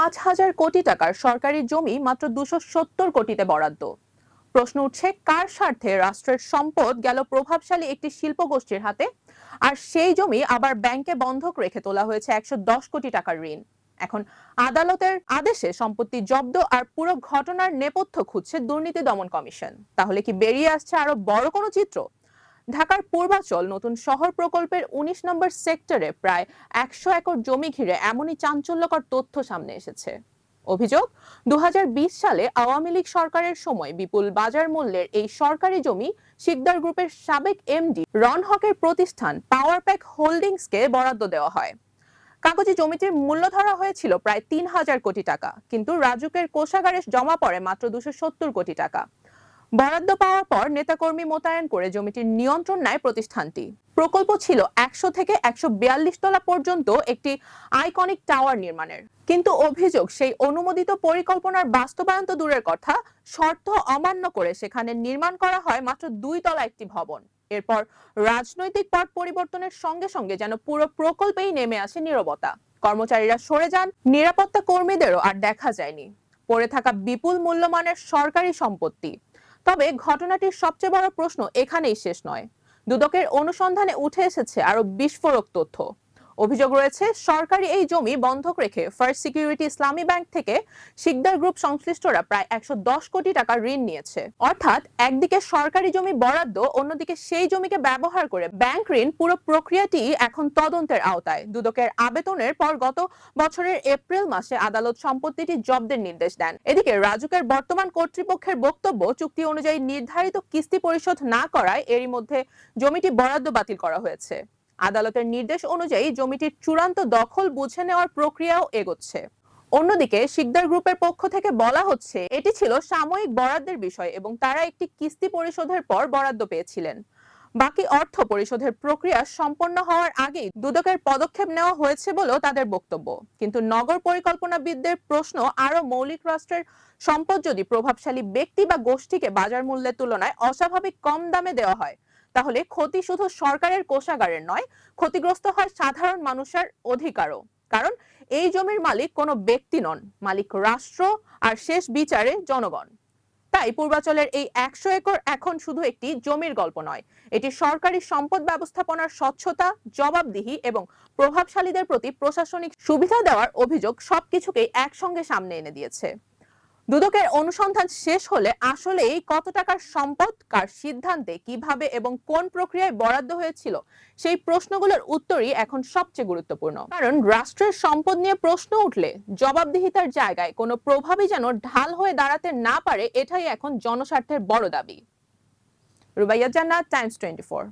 5,000 কোটি টাকার সরকারি জমি মাত্র 270 কোটিতে বরাদ্দ। প্রশ্ন উঠছে, কার স্বার্থে রাষ্ট্রের সম্পদ গেল প্রভাবশালী একটি শিল্প গোষ্ঠীর হাতে, আর সেই জমি আবার ব্যাংকে বন্ধক রেখে তোলা হয়েছে 110 কোটি টাকার ঋণ। এখন আদালতের আদেশে সম্পত্তি জব্দ আর পুরো ঘটনার নেপথ্য খুঁজছে দুর্নীতি দমন কমিশন। তাহলে কি বেরিয়ে আসছে আরো বড় কোনো চিত্র? ঢাকার পূর্বাচল নতুন শহর প্রকল্পের 19 নম্বর সেক্টরে প্রায় 100 একর জমি ঘিরে এমনই চাঞ্চল্যকর তথ্য সামনে এসেছে। অভিযোগ, 2020 সালে আওয়ামী লীগ সরকারের সময় বিপুল বাজার মূল্যের এই সরকারি জমি শিকদার গ্রুপের সাবেক এমডি রন হকের প্রতিষ্ঠান পাওয়ার প্যাক হোল্ডিংসকে বরাদ্দ দেওয়া হয়। কাগজে জমিটির মূল্য ধরা হয়েছিল প্রায় 3,000 কোটি টাকা, কিন্তু রাজুকের কোষাগারে জমা পড়ে মাত্র 270 কোটি টাকা। বরাদ্দ পাওয়ার পর নেতাকর্মী মোতায়েন করে জমিটির নিয়ন্ত্রণ নেয় প্রতিষ্ঠানটি। প্রকল্প ছিল 100 থেকে 142 তলা পর্যন্ত একটি আইকনিক টাওয়ার নির্মাণের, কিন্তু অভিযোগ, সেই অনুমোদিত পরিকল্পনার বাস্তবায়ন তো দূরের কথা, শর্ত অমান্য করে সেখানে নির্মাণ করা হয় মাত্র 2 তলা একটি ভবন। এরপর রাজনৈতিক পট পরিবর্তনের সঙ্গে সঙ্গে যেন পুরো প্রকল্পেই নেমে আসে নীরবতা। কর্মচারীরা সরে যান, নিরাপত্তা কর্মীদেরও আর দেখা যায়নি। পড়ে থাকা বিপুল মূল্যমানের সরকারি সম্পত্তি। তবে ঘটনাটির সবচেয়ে বড় প্রশ্ন এখানেই শেষ নয়। দুদকের অনুসন্ধানে উঠে এসেছে আরো বিস্ফোরক তথ্য। অভিযোগ রয়েছে, সরকারি এই জমি বন্ধক রেখে ফার্স্ট সিকিউরিটি ইসলামী ব্যাংক থেকে শিকদার গ্রুপ সংশ্লিষ্টরা প্রায় 110 কোটি টাকা ঋণ নিয়েছে। অর্থাৎ একদিকে সরকারি জমি বরাদ্দ, অন্যদিকে সেই জমিকে ব্যবহার করে ব্যাংক ঋণ। পুরো প্রক্রিয়াটি এখন তদন্তের আওতায়। দুদকের আবেদনের পর গত বছরের এপ্রিল মাসে আদালত সম্পত্তিটি জব্দের নির্দেশ দেন। এদিকে রাজুকের বর্তমান কর্তৃপক্ষের বক্তব্য, চুক্তি অনুযায়ী নির্ধারিত কিস্তি পরিশোধ না করায় এরই মধ্যে জমিটি বরাদ্দ বাতিল করা হয়েছে। আদালতের নির্দেশ অনুযায়ী জমিটির চূড়ান্ত দখল বুঝে নেওয়ার প্রক্রিয়াও এগোচ্ছে। অন্যদিকে শিকদার গ্রুপের পক্ষ থেকে বলা হচ্ছে, এটি ছিল সাময়িক বরাদ্দের বিষয় এবং তারা একটি কিস্তি পরিশোধের পর বরাদ্দ পেয়েছিলেন। বাকি অর্থ পরিশোধের প্রক্রিয়া সম্পন্ন হওয়ার আগেই দুদকের পদক্ষেপ নেওয়া হয়েছে বলেও তাদের বক্তব্য। কিন্তু নগর পরিকল্পনাবিদদের প্রশ্ন আরো মৌলিক। রাষ্ট্রের সম্পদ যদি প্রভাবশালী ব্যক্তি বা গোষ্ঠীকে বাজার মূল্যের তুলনায় অস্বাভাবিক কম দামে দেওয়া হয়, তাহলে ক্ষতি শুধু সরকারের কোষাগারের নয়, ক্ষতিগ্রস্ত হয় সাধারণ মানুষের অধিকারও। কারণ এই জমির মালিক কোনো ব্যক্তি নন, মালিক রাষ্ট্র, আর শেষ বিচারে জনগণ। তাই পূর্বাচলের এই 100 একর এখন শুধু একটি জমির গল্প নয়, এটি সরকারি সম্পদ ব্যবস্থাপনার স্বচ্ছতা, জবাবদিহি এবং প্রভাবশালীদের প্রতি প্রশাসনিক সুবিধা দেওয়ার অভিযোগ সবকিছুকেই একসঙ্গে সামনে এনে দিয়েছে। দুদকের অনুসন্ধান শেষ হলে আসলেই কত টাকার সম্পদ, কার সিদ্ধান্তে, কিভাবে এবং কোন প্রক্রিয়ায় বরাদ্দ হয়েছিল, সেই প্রশ্নগুলোর উত্তরই এখন সবচেয়ে গুরুত্বপূর্ণ। কারণ রাষ্ট্রের সম্পদ নিয়ে প্রশ্ন উঠলে জবাবদিহিতার জায়গায় কোনো প্রভাবই যেন ঢাল হয়ে দাঁড়াতে না পারে, এটাই এখন জনস্বার্থের বড় দাবি। রুবাইয়া জান্নাত, টাইমস 24।